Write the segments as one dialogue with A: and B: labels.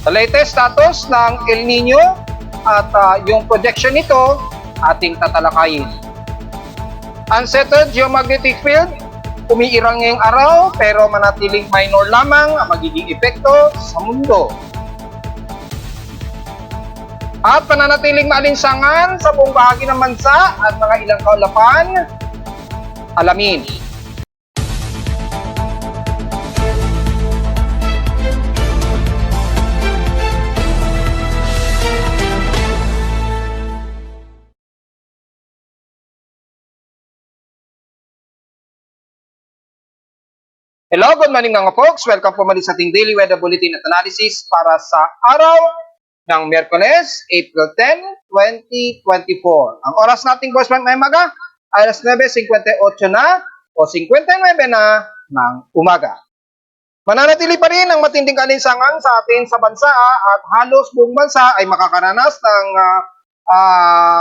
A: Sa latest status ng El Nino at yung projection nito ating tatalakayin. Unsettled geomagnetic field, umiirang ngayong araw pero manatiling minor lamang ang magiging epekto sa mundo. At pananatiling maalinsangan sa buong bahagi ng bansa at mga ilang kaulapan, alamin. Hello, good morning mga folks. Welcome po muli sa ating Daily Weather Bulletin at Analysis para sa araw ng Miyerkules, April 10, 2024. Ang oras nating boys may maga ay alas 9:58 na o 59 na ng umaga. Mananatili pa rin ang matinding kalinsangan sa atin sa bansa at halos buong bansa ay makakaranas ng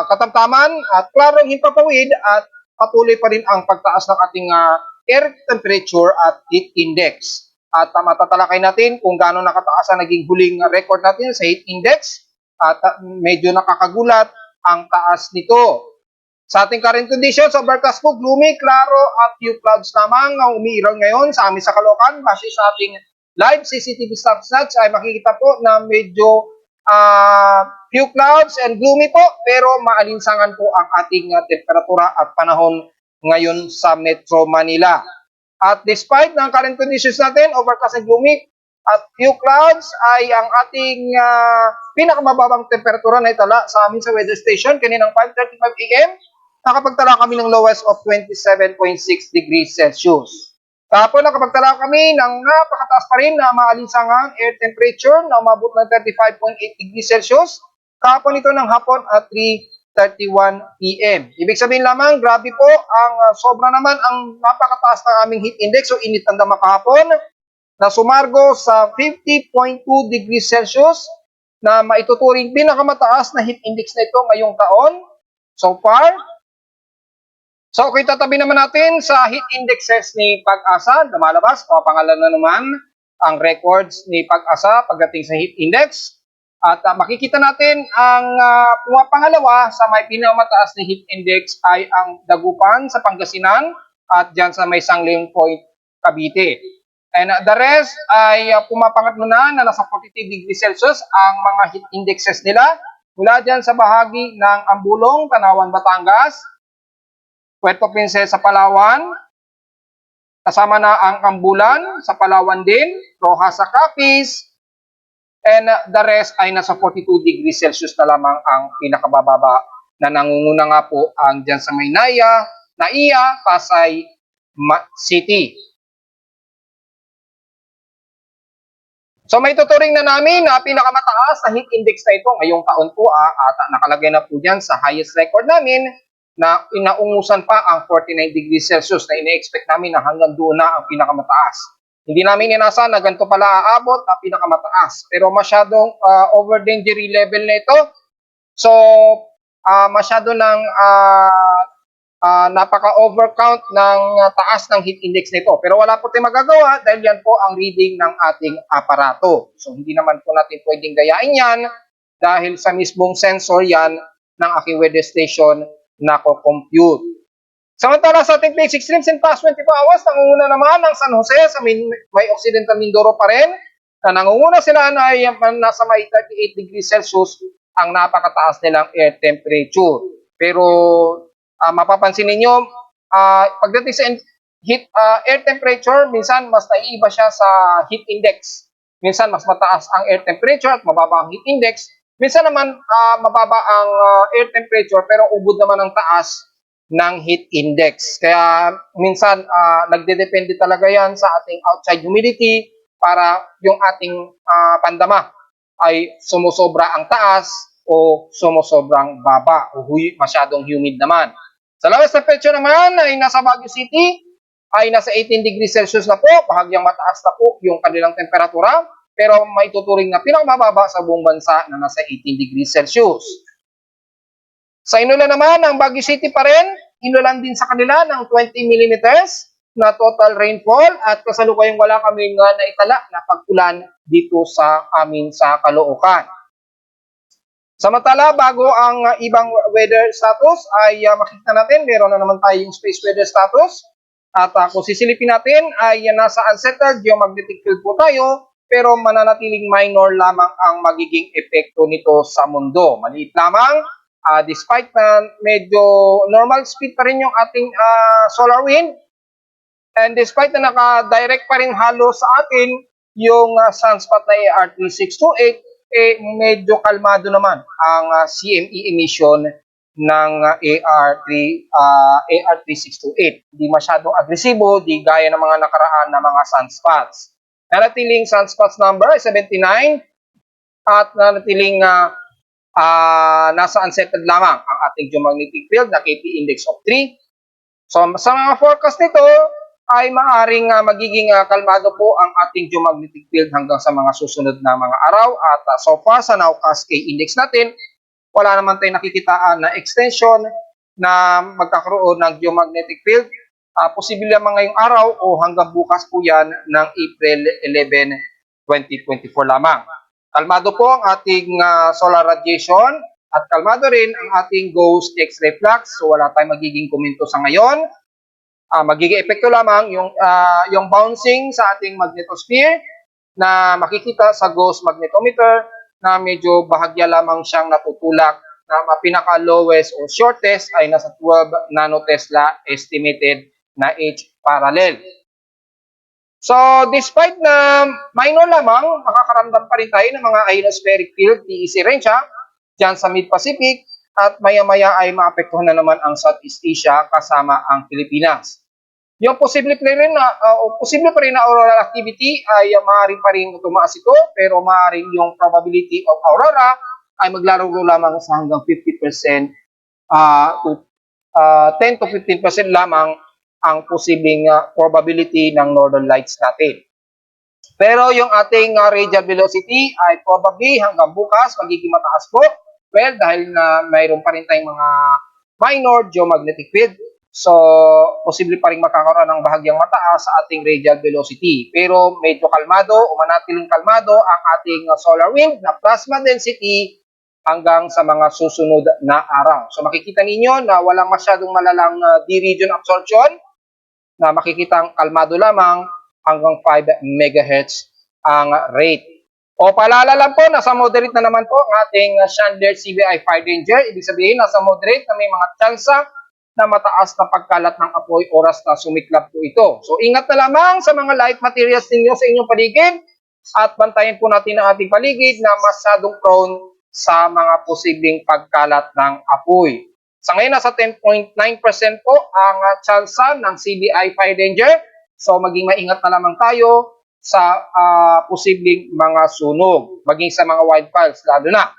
A: katamtaman at klarong himpapawid at patuloy pa rin ang pagtaas ng ating air temperature at heat index. At matatalakay natin kung gaano nakataas ang naging huling record natin sa heat index at medyo nakakagulat ang taas nito. Sa ating current conditions, overcast po, gloomy, klaro at few clouds lamang ang umiiraw ngayon sa amin sa Caloocan. Base sa ating live CCTV snapshots ay makikita po na medyo few clouds and gloomy po pero maalinsangan po ang ating temperatura at panahon ngayon sa Metro Manila. At despite ng current conditions natin, overcast and gloomy at few clouds ay ang ating pinakamababang temperatura na itala sa amin sa weather station kaninang 5:35 AM. Nakapagtala kami ng lowest of 27.6 degrees Celsius. Tapos nakapagtala kami ng napakataas pa rin na maalinsangang air temperature na umabot ng 35.8 degrees Celsius. Kahapon ito ng hapon at 3:31 PM. Ibig sabihin lamang, grabe po, ang sobra naman ang napakataas ng aming heat index o init ang dama kahapon na sumargo sa 50.2 degrees Celsius na maituturing pinakamataas na heat index na ito ngayong taon so far. So, kung tatabi naman natin sa heat indexes ni Pag-asa, lumalabas, pangalan na naman ang records ni Pag-asa pagdating sa heat index. At makikita natin ang pumapangalawa sa may pinakamataas na heat index ay ang Dagupan sa Pangasinan at dyan sa may Sangleng Point, Cavite. And the rest ay pumapangatlo na nasa 42 degrees Celsius ang mga heat indexes nila mula dyan sa bahagi ng Ambulong, Tanawan, Batangas, Puerto Princesa, Palawan, kasama na ang Ambulan sa Palawan din, Rojas sa Capiz, and the rest ay nasa 42 degrees Celsius na lamang ang pinakabababa na nangunguna nga po ang dyan sa may Naiya, Pasay City. So may tuturing na namin na pinakamataas na heat index na ito ngayong taon po at nakalagay na po dyan sa highest record namin na inaungusan pa ang 49 degrees Celsius na ina-expect namin na hanggang doon na ang pinakamataas. Hindi namin inasahan na ganito pala aabot na pinakamataas. Pero masyadong over danger level na ito. So, masyado ng napaka-overcount ng taas ng heat index nito. Pero wala po tayong magagawa dahil yan po ang reading ng ating aparato. So, hindi naman po natin pwedeng gayain yan dahil sa mismong sensor yan ng aking weather station na co-compute. Samantala sa ating place extremes in past 24 hours, nangunguna naman ang San Jose sa may Occidental Mindoro pa rin. Na nangunguna sila na nasa may 38 degrees Celsius ang napakataas nilang air temperature. Pero mapapansin ninyo, pagdating sa air temperature, minsan mas naiiba siya sa heat index. Minsan mas mataas ang air temperature at mababa ang heat index. Minsan naman mababa ang air temperature pero ubod naman ang taas ng heat index. Kaya minsan nagdedepende talaga yan sa ating outside humidity para yung ating pandama ay sumusobra ang taas o sumusobrang baba o masyadong humid naman. Sa lowest temperature naman ay nasa Baguio City ay nasa 18 degrees Celsius na po. Bahagyang mataas na po yung kanilang temperatura. Pero may tuturing na pinakamababa sa buong bansa na nasa 18 degrees Celsius. Sa inulan naman, ang Baguio City pa rin, inulan din sa kanila ng 20 millimeters. na total rainfall at kasalukuyang wala kaming naitala na pag-ulan dito sa amin sa Caloocan. Samantala, bago ang ibang weather status ay makikita natin, meron na naman tayong space weather status. At kung sisilipin natin ay nasa unsettled geomagnetic field po tayo, pero mananatiling minor lamang ang magiging epekto nito sa mundo. Maliit lamang, despite na medyo normal speed pa rin yung ating solar wind, and despite na naka-direct pa rin halo sa atin yung sunspot na AR3628, medyo kalmado naman ang CME emission ng AR3628. Hindi masyadong agresibo, di gaya ng mga nakaraan na mga sunspots. Nanatiling sunspots number ay 79 at nanatiling nasa unsettled lamang ang ating geomagnetic field na KP index of 3. So sa mga forecast nito ay maaring magiging kalmado po ang ating geomagnetic field hanggang sa mga susunod na mga araw. At so far sa nowcast K-index natin, wala naman tayong nakikitaan na extension na magkakaroon ng geomagnetic field. Posible naman ngayong araw o hanggang bukas po yan ng April 11, 2024 lamang. Kalmado po ang ating solar radiation at kalmado rin ang ating ghost X-ray flux. So wala tayong magiging komento sa ngayon. Magiging epekto lamang yung bouncing sa ating magnetosphere na makikita sa ghost magnetometer na medyo bahagya lamang siyang natutulak na pinaka-lowest o shortest ay nasa 12 nanotesla estimated na H parallel. So, despite na minor lamang, makakaramdam pa rin tayo ng mga ionospheric field, TEC range dyan sa Mid-Pacific at maya-maya ay maapektuhan na naman ang Southeast Asia kasama ang Pilipinas. Yung posible pa rin na auroral activity ay maaaring pa rin tumaas ito, pero maaaring yung probability of aurora ay maglalaro lamang sa hanggang 50% to 10 to 15% lamang ang posibleng probability ng northern lights natin. Pero yung ating radial velocity ay probably hanggang bukas magiging mataas po. Well, dahil na mayroon pa rin tayong mga minor geomagnetic field, so posible pa rin makakaroon ng bahagyang mataas sa ating radial velocity. Pero medyo kalmado o manatiling kalmado ang ating solar wind na plasma density hanggang sa mga susunod na araw. So makikita ninyo na walang masyadong malalang D-region absorption, na makikitang kalmado lamang hanggang 5 MHz ang rate. O paalala lang po, nasa moderate na naman po ang ating Chandler CBI fire danger. Ibig sabihin, nasa moderate na may mga tsansa na mataas na pagkalat ng apoy oras na sumiklab po ito. So ingat na lamang sa mga light materials ninyo sa inyong paligid at bantayan po natin ang ating paligid na masyadong prone sa mga posibleng pagkalat ng apoy. Sa ngayon, nasa 10.9% po ang tsansa ng CBI fire danger. So maging maingat na lamang tayo sa posibleng mga sunog, maging sa mga wildfires lalo na.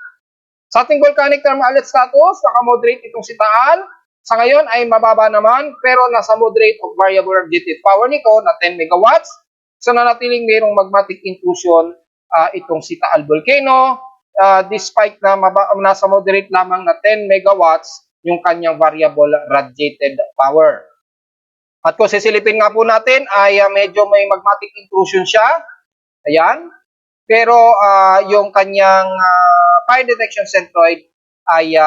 A: Sa ating volcanic thermal alert status, naka-moderate itong si Taal. Sa ngayon ay mababa naman, pero nasa moderate of variable radiative power nito na 10 megawatts. So nanatiling mayroong magmatic intrusion itong si Taal volcano, despite na nasa moderate lamang na 10 megawatts yung kanyang variable radiated power. At kung sisilipin nga po natin ay medyo may magmatic intrusion siya. Ayan. Pero yung kanyang fire detection centroid ay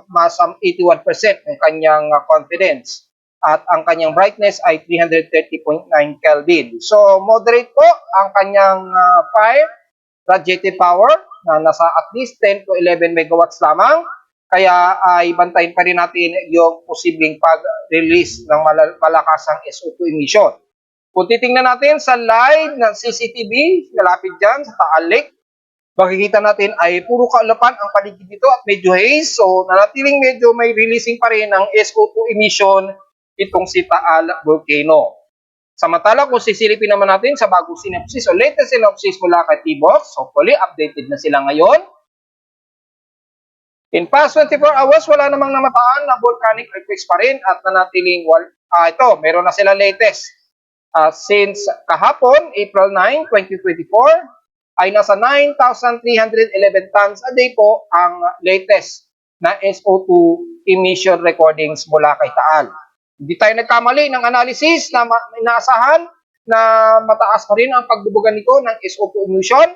A: masam 81% yung kanyang confidence. At ang kanyang brightness ay 330.9 Kelvin. So moderate po ang kanyang fire radiative power na nasa at least 10 to 11 megawatts lamang. Kaya ay bantayin pa rin natin yung posibleng pag-release ng malakasang SO2 emission. Kung titingnan natin sa live ng CCTV, malapit dyan sa Taal Lake, makikita natin ay puro kaulapan ang paligid dito at medyo haze. So nanatiling medyo may releasing pa rin ng SO2 emission itong si Taal Volcano. Samantala kung sisilipin naman natin sa bagong synopsis o latest synopsis mula kay T-Box, hopefully updated na sila ngayon. In past 24 hours, wala namang namataan na volcanic earthquakes pa rin at nanatiling ito, meron na sila latest. Since kahapon, April 9, 2024, ay nasa 9,311 tons a day po ang latest na SO2 emission recordings mula kay Taal. Hindi tayo nagkamali ng analysis na inaasahan na mataas pa rin ang pagbubugan nito ng SO2 emission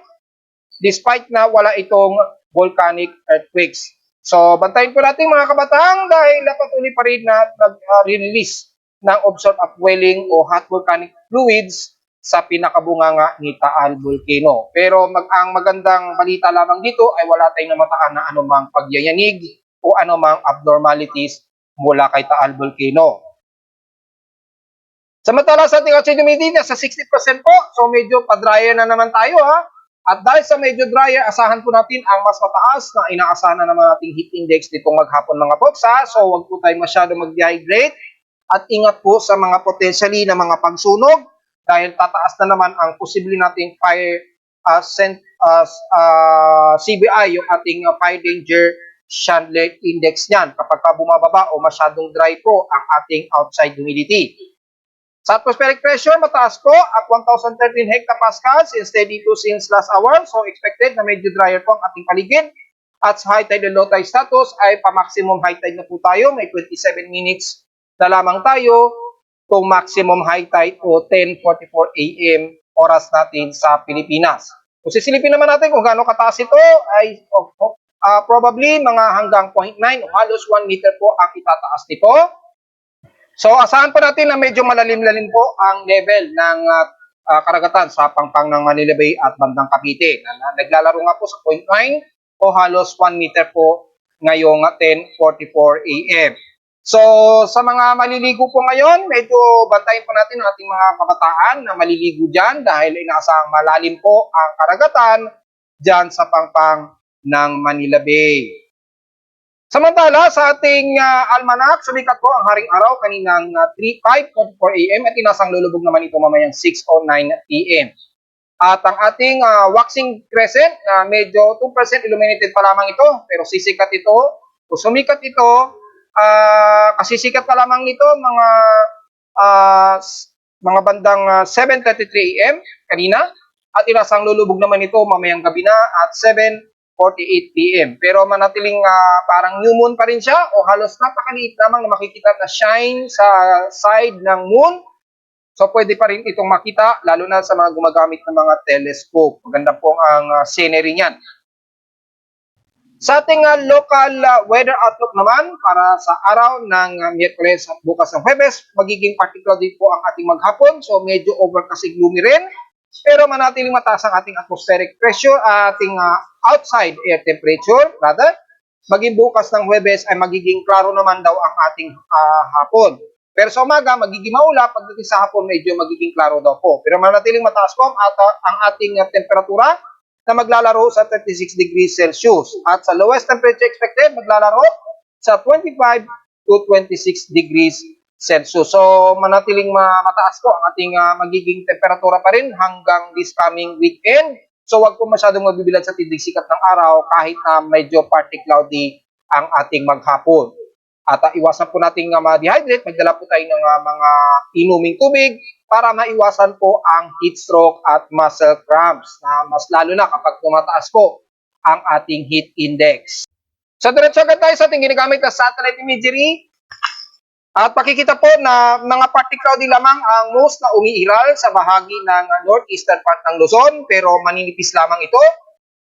A: despite na wala itong volcanic earthquakes. So, bantayin po natin mga kabatang dahil patuloy pa rin na nag-release ng observed upwelling o hot volcanic fluids sa pinakabunganga ni Taal Volcano. Pero ang magandang balita lamang dito ay wala tayong namataan na anumang pagyayanig o anumang abnormalities mula kay Taal Volcano. Samantala sa ating oxygen humidity, nasa 60% po. So medyo pa-dryer na naman tayo ha. At dahil sa medyo dryer, asahan po natin ang mas mataas na inaasahan na naman ating heat index nitong maghapon mga folks ha. So huwag po tayo masyado mag-dehydrate at ingat po sa mga potentially na mga pagsunog dahil tataas na naman ang posible nating fire CBI, yung ating fire danger Chandler index niyan kapag bumababa o masyadong dry po ang ating outside humidity. Sa atmospheric pressure, mataas po at 1,013 hectopascals and steady to since last hour. So expected na medyo drier po ang ating paligid. At sa high tide and low tide status ay pa-maximum high tide na po tayo. May 27 minutes na lamang tayo to maximum high tide o 10:44 AM oras natin sa Pilipinas. Kung sisilipin naman natin kung gaano kataas ito ay probably mga hanggang 0.9 o halos 1 meter po ang itataas nito. So, asahan pa natin na medyo malalim-lalim po ang level ng karagatan sa pangpang ng Manila Bay at bandang Cavite. Naglalaro nga po sa 0.9 o halos 1 meter po ngayong 10:44 AM. So, sa mga maliligo po ngayon, medyo bantayin po natin ang ating mga kabataan na maliligo dyan dahil inaasahang malalim po ang karagatan dyan sa pangpang ng Manila Bay. Samantala, sa ating almanac, sumikat po ang haring araw kaninang 5:44 AM at inasang lulubog naman ito mamayang 6:09 PM. At ang ating waxing crescent na medyo 2% illuminated pa lamang ito, pero sisikat ito, o sumikat ito, kasisikat pa lamang nito mga bandang 7:33 AM kanina at inasang lulubog naman ito mamayang gabi na at 7:48 PM. Pero manatiling parang new moon pa rin siya o halos napakaliit lamang na makikita na shine sa side ng moon. So pwede pa rin itong makita lalo na sa mga gumagamit ng mga telescope. Maganda po ang scenery niyan. Sa ating local weather outlook naman para sa araw ng Miyerkules at bukas ng Huwebes, magiging particular din po ang ating maghapon. So medyo overcast gloomy rin. Pero manatiling mataas ang ating atmospheric pressure, ating outside air temperature, rather. Maging bukas ng Huwebes ay magiging klaro naman daw ang ating hapon. Pero sa umaga, magiging maulap, pagdating sa hapon, medyo magiging klaro daw po. Pero manatiling mataas po ang ating temperatura na maglalaro sa 36 degrees Celsius. At sa lowest temperature expected, maglalaro sa 25 to 26 degrees Celsius. So, manatiling mataas po ang ating magiging temperatura pa rin hanggang this coming weekend. So, wag po masyadong magbibilad sa tindig sikat ng araw kahit na medyo partly cloudy ang ating maghapon. At iwasan po natin ma-dehydrate, magdala po tayo ng mga inuming tubig para maiwasan po ang heat stroke at muscle cramps na mas lalo na kapag tumataas po ang ating heat index. So, diretso agad tayo sa ating ginagamit na satellite imagery. At makikita po na mga partly cloudy lamang ang most na umiiral sa bahagi ng northeastern part ng Luzon pero maninipis lamang ito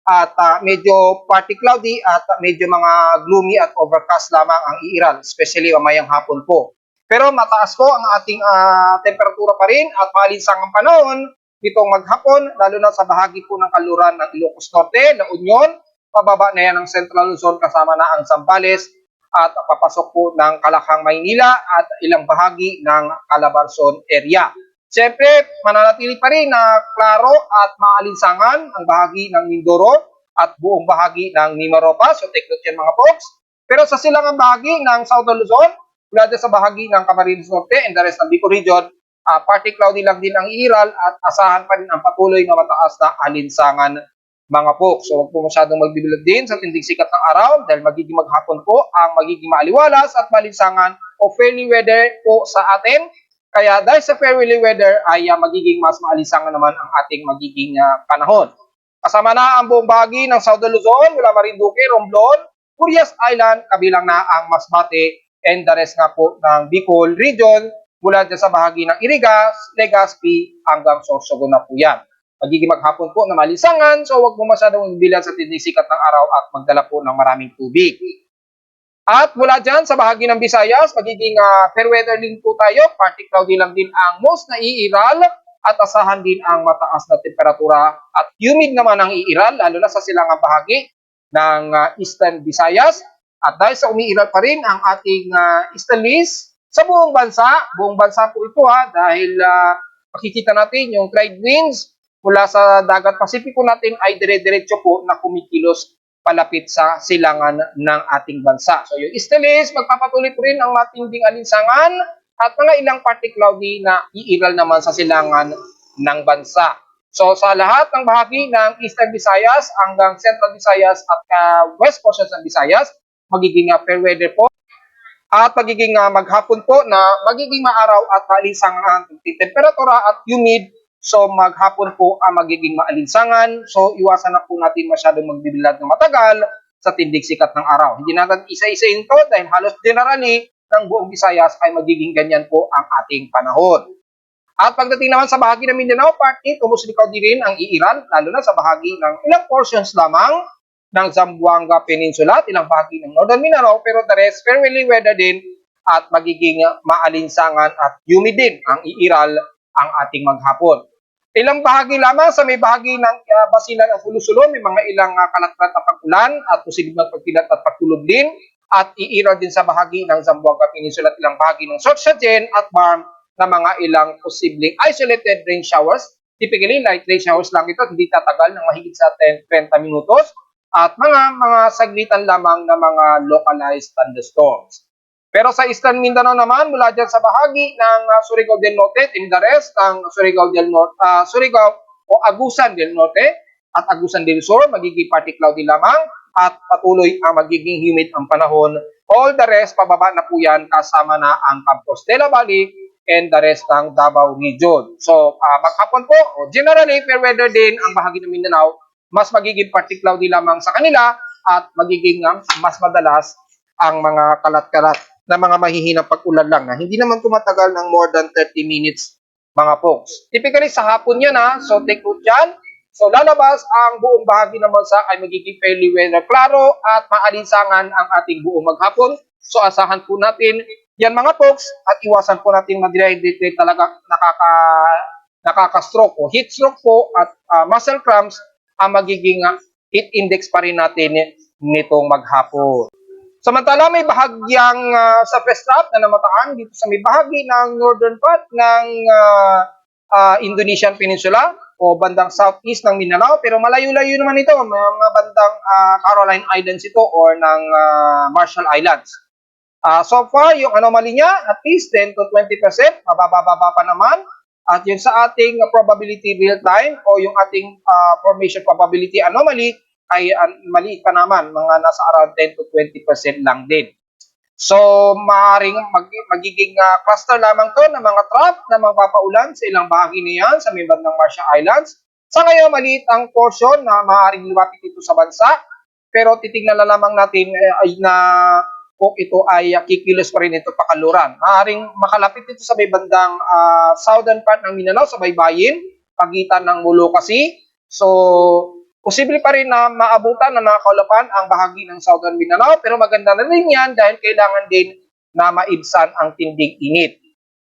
A: at medyo partly cloudy at medyo mga gloomy at overcast lamang ang iiral, especially mamayang hapon po. Pero mataas po ang ating temperatura pa rin at maalinsang ang panahon nitong maghapon, lalo na sa bahagi po ng kaluran ng Ilocos Norte, La Union, pababa na yan ng Central Luzon kasama na ang Zambales, at papasok po ng Kalakhang, Maynila at ilang bahagi ng Calabarzon area. Siyempre, mananatili pa rin na klaro at maalinsangan ang bahagi ng Mindoro at buong bahagi ng Mimaropa. So, take note yan mga folks. Pero sa silangang bahagi ng Southern Luzon, mula sa bahagi ng Camarines Norte and the rest ng Bicol Region, partly cloudy lang din ang iiral at asahan pa rin ang patuloy na mataas na alinsangan mga folks. So, huwag po masyadong magbibilad din sa tindig sikat ng araw dahil magiging maghapon po ang magiging maaliwalas at malinsangan o fairly weather po sa atin. Kaya dahil sa fairly weather ay magiging mas maalinsangan naman ang ating magiging panahon. Kasama na ang buong bahagi ng Southern Luzon, mula Marinduque, Romblon, Curias Island, kabilang na ang Masbate and the rest nga po ng Bicol region mula dyan sa bahagi ng Irigas, Legazpi hanggang Sorsogon na po yan. Magiging maghapon po na malinsangan, so huwag mo masyadong bilan sa tinding sikat ng araw at magdala po ng maraming tubig. At mula dyan sa bahagi ng Visayas, magiging fair weather din po tayo, partly cloudy lang din ang most na iiral at asahan din ang mataas na temperatura at humid naman ang iiral, lalo na sa silangang bahagi ng Eastern Visayas. At dahil sa umiiral pa rin ang ating easterlies sa buong bansa po ito dahil makikita natin yung trade winds mula sa dagat Pasipiko natin ay dire-diretso po na kumikilos palapit sa silangan ng ating bansa. So yung easterlies, magpapatuloy po rin ang matinding alinsangan at mga ilang partly cloudy na iiral naman sa silangan ng bansa. So sa lahat ng bahagi ng Eastern Visayas hanggang Central Visayas at West portions ng Visayas, magiging fair weather po at magiging maghapon po na magiging maaraw at maalinsangan ang temperatura at humid. So maghapon po ang magiging maalinsangan. So iwasan na po natin masyadong magbibilad ng matagal sa tindig sikat ng araw. Hindi natin isa-isahin to dahil halos generally ng buong Visayas ay magiging ganyan po ang ating panahon. At pagdating naman sa bahagi ng Mindanao, partly tumuslikaw din rin ang iiral, lalo na sa bahagi ng ilang portions lamang ng Zamboanga Peninsula at ilang bahagi ng Northern Mindanao, pero the rest fairly weather din at magiging maalinsangan at humid din ang iiral ang ating maghapon. Ilang bahagi lamang sa may bahagi ng basilan at Sulu-Sulu, may mga ilang kalat-kalat na pag-ulan at posibleng pagkilat at pagkulog din at iiral din sa bahagi ng Zamboanga Peninsula at ilang bahagi ng Sorsogon at Barm na mga ilang posibleng isolated rain showers. Typically, light rain showers lang ito, hindi tatagal ng mahigit sa 10-20 minutos at mga saglitan lamang na mga localized thunderstorms. Pero sa Eastern Mindanao naman, mula dyan sa bahagi ng Surigao del Norte and the rest ng Surigao o Agusan del Norte at Agusan del Sur, magiging partly cloudy lamang at patuloy ang magiging humid ang panahon. All the rest, pababa na po yan kasama na ang Compostela Valley and the rest ng Davao region. So, maghapon po, generally, fair weather din ang bahagi ng Mindanao, mas magiging partly cloudy lamang sa kanila at magiging mas madalas ang mga kalat-kalat na mga mahihinang pag-ulan lang na hindi naman tumatagal ng more than 30 minutes mga folks. Typically sa hapon yan so take note dyan. So lalabas ang buong bahagi ng bansa ay magiging fairly weather klaro at maalinsangan ang ating buong maghapon. So asahan po natin yan mga folks at iwasan po natin ma-dehydrate talaga nakaka-stroke o heat stroke po at muscle cramps ang magiging heat index pa rin natin nitong maghapon. Samantala, may bahagyang sa first trap na namataan dito sa may bahagi ng northern part ng Indonesian Peninsula o bandang southeast ng Mindanao. Pero malayo-layo naman ito, mga bandang Caroline Islands ito or ng Marshall Islands. So far, yung anomaly niya, at least 10 to 20%, mababa pa naman. At yun sa ating probability real time o yung ating formation probability anomaly, ay maliit pa naman, mga nasa around 10 to 20% lang din. So, maaaring magiging cluster lamang to ng mga trap na magpapaulan sa ilang bahagi niyan sa may bandang Marshall Islands. Sa ngayon, maliit ang portion na maaaring lumapit ito sa bansa, pero titignan na lamang natin na kung ito ay kikilos pa rin ito pakaluran. Maaaring makalapit ito sa may bandang southern part ng Mindanao, sa baybayin, pagitan ng Molucasi. So, posible pa rin na maabutan na nakakaulapan ang bahagi ng Southern Mindanao, pero maganda na rin yan dahil kailangan din na maibsan ang tinding init.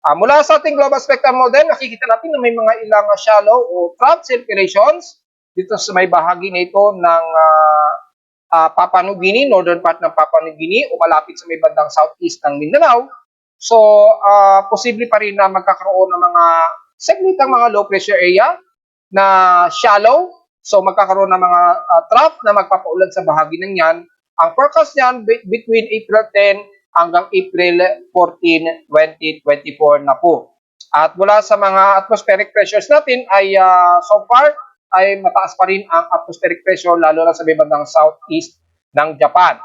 A: Mula sa ating global spectrum model, nakikita natin na may mga ilang shallow o trough circulations dito sa may bahagi na ito ng Papua New Guinea, northern part ng Papua New Guinea o malapit sa may bandang southeast ng Mindanao. So, posible pa rin na magkakaroon ng mga segment ng mga low pressure area na shallow. So magkakaroon ng mga trough na magpapaulan sa bahagi ng yan. Ang forecast niyan between April 10 hanggang April 14, 2024 na po. At mula sa mga atmospheric pressures natin ay so far ay mataas pa rin ang atmospheric pressure lalo na sa bandang southeast ng Japan.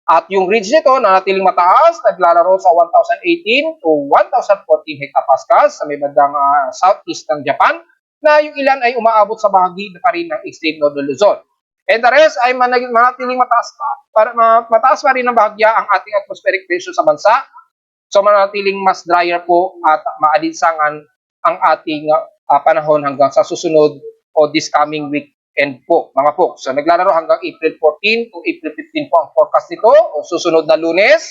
A: At yung ridge nito na natiling mataas, naglalaro sa 1,018 to 1,014 hectopascals sa bandang southeast ng Japan, na yung ilan ay umaabot sa bahagi na pa rin ng extreme northern Luzon. And the rest ay manatiling mataas pa rin ng bahagya ang ating atmospheric pressure sa bansa. So manatiling mas drier po at maalinsangan ang ating panahon hanggang sa susunod o this coming weekend po, mga po. So naglalaro hanggang April 14 to April 15 po ang forecast nito o susunod na Lunes.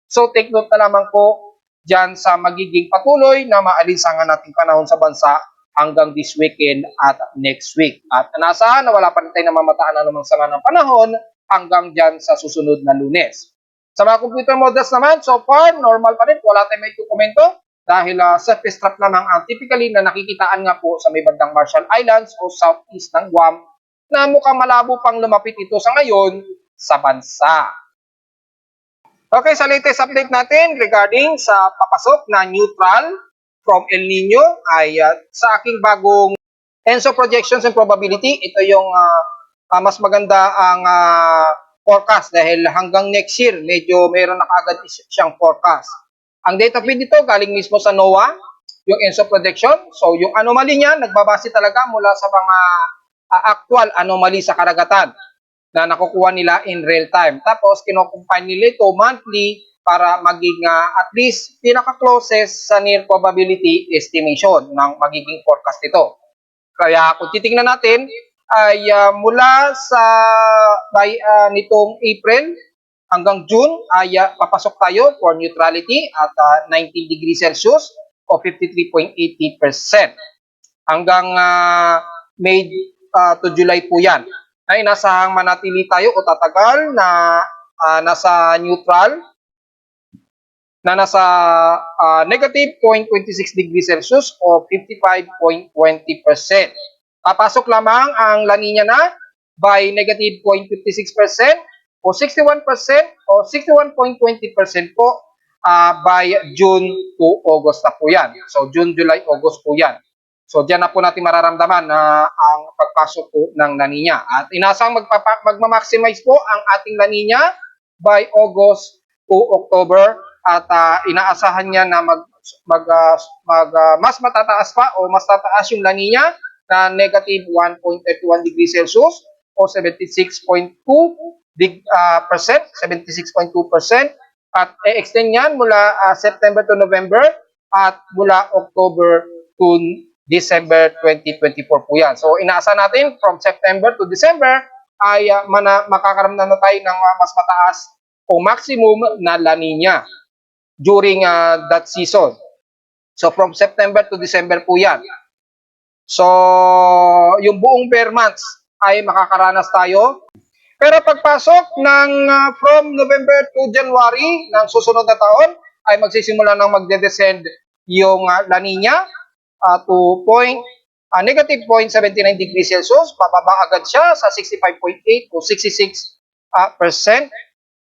A: So take note na lamang po dyan sa magiging patuloy na maalinsangan nating panahon sa bansa hanggang this weekend at next week. At naasahan na wala pa rin tayo namamataan na namang sama ng panahon hanggang dyan sa susunod na Lunes. Sa mga computer models naman, so far, normal pa rin. Wala tayong may komento dahil surface trap lamang ang typically na nakikitaan nga po sa may bandang Marshall Islands o southeast ng Guam na mukhang malabo pang lumapit ito sa ngayon sa bansa. Okay, sa latest update natin regarding sa papasok na neutral from El Nino ay sa aking bagong ENSO projections and probability, ito yung mas maganda ang forecast dahil hanggang next year medyo mayroon na kaagad siyang forecast. Ang data feed dito galing mismo sa NOAA, yung ENSO projection. So yung anomaly niya nagbabase talaga mula sa mga actual anomaly sa karagatan na nakukuha nila in real time. Tapos kinocombine nila ito monthly para maging at least pinaka-closest sa near probability estimation ng magiging forecast ito. Kaya kung titingnan natin, ay mula sa nitong April hanggang June ay papasok tayo for neutrality at 19 degrees Celsius o 53.80%. Hanggang May to July po yan. Ay nasahang manatili tayo o tatagal na nasa neutral na nasa negative 0.26 degrees Celsius o 55.20%. Papasok lamang ang La Nina na by negative 0.56% o 61% o 61.20% po by June to August na po yan. So June, July, August po yan. So diyan na po natin mararamdaman na ang pagpasok po ng La Nina. At inasang magma-maximize po ang ating La Nina by August to October. At inaasahan niya na mas matataas pa o mas tataas yung La Nina na negative 1.31 degrees Celsius o 76.2%, 76.2% at extend yan mula September to November at mula October to December 2024 po yan. So inaasahan natin from September to December ay makakaramdam na tayo ng mas mataas o maximum na La Nina during that season. So from September to December po yan. So yung buong bare months ay makakaranas tayo. Pero pagpasok ng from November to January ng susunod na taon ay magsisimula ng magde-descend yung La Nina to negative 0.79 degrees Celsius. Pababa agad siya sa 65.8 o 66%.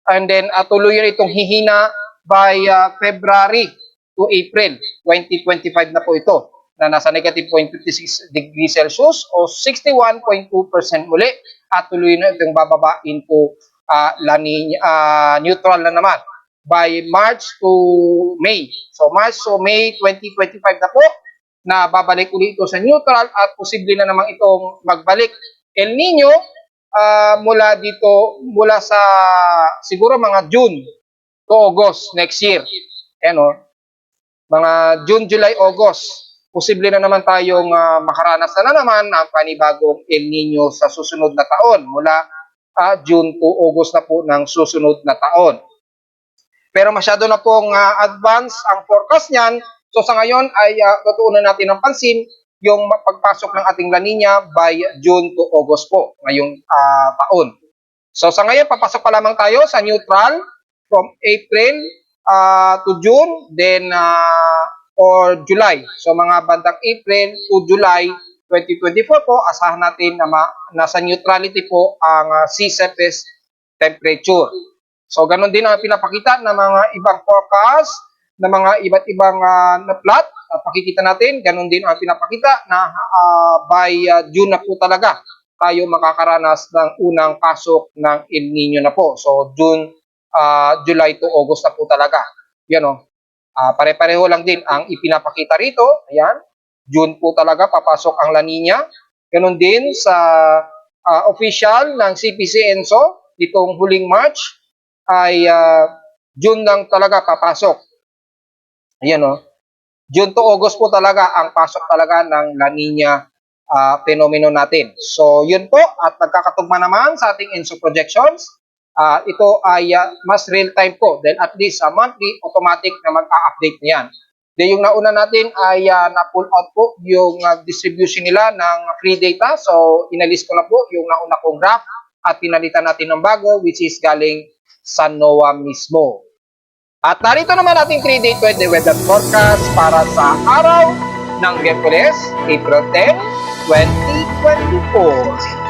A: And then tuluyan itong hihina by February to April 2025 na po ito na nasa negative 0.56 degrees Celsius o 61.2% muli at tuloy na itong bababa into La Nina, neutral na naman by March to May. So March to May 2025 na po na babalik ulit ito sa neutral at posible na namang itong magbalik El Nino mula sa siguro mga June to August next year. Mga June, July, August, posible na naman tayong makaranas na naman ng panibagong El Nino sa susunod na taon mula June to August na po ng susunod na taon. Pero masyado na pong advance ang forecast niyan. So sa ngayon ay tutuunan natin ng pansin yung pagpasok ng ating La Nina by June to August po ngayong taon. So sa ngayon papasok pa lamang tayo sa neutral from April to June, then or July. So mga bandang April to July 2024 po, asahan natin na nasa neutrality po ang sea surface temperature. So ganun din ang pinapakita ng mga ibang forecast, ng mga iba't ibang na plot. Pakikita natin, ganun din ang pinapakita na by June na po talaga tayo makakaranas ng unang pasok ng El Nino na po. So June, July to August na po talaga. Yan o. Pare-pareho lang din ang ipinapakita rito. Ayan. June po talaga papasok ang La Nina. Ganun din sa official ng CPC ENSO itong huling March ay June lang talaga papasok. Ayan o. June to August po talaga ang pasok talaga ng La Nina phenomenon natin. So yun po at nagkakatugma naman sa ating ENSO projections. Ito ay mas real time po dahil at least monthly automatic na mag-a-update niyan. Then yung nauna natin ay na-pull out po yung distribution nila ng free data. So inalis ko na po yung nauna kong graph at pinalitan natin ng bago which is galing sa NOAA mismo. At narito naman ating 3-day 20 weather forecast para sa araw ng Miyerkules, April 10, 2024.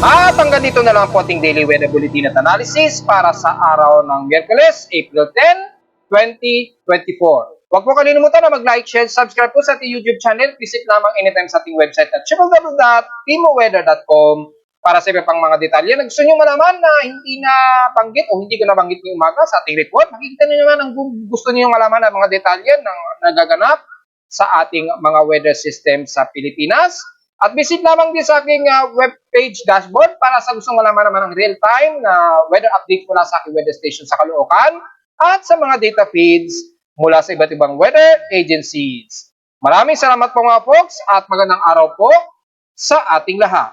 A: At hanggang dito na lang po ating daily weather bulletin at analysis para sa araw ng Miyerkules, April 10, 2024. Huwag po kalimutan na mag-like, share, subscribe po sa ating YouTube channel. Visit lamang anytime sa ating website at www.timoweather.com para sa iba pang mga detalye. Na gusto nyo malaman na hindi na banggit o hindi ko na banggit ngayong umaga sa ating report, makikita nyo naman ang gusto nyo malaman ng mga detalye ng nagaganap sa ating mga weather system sa Pilipinas. At visit lamang din sa aking web page dashboard para sa gustong malaman naman ng real-time na weather update mula sa aking weather station sa Caloocan at sa mga data feeds mula sa iba't ibang weather agencies. Maraming salamat po mga folks at magandang araw po sa ating lahat.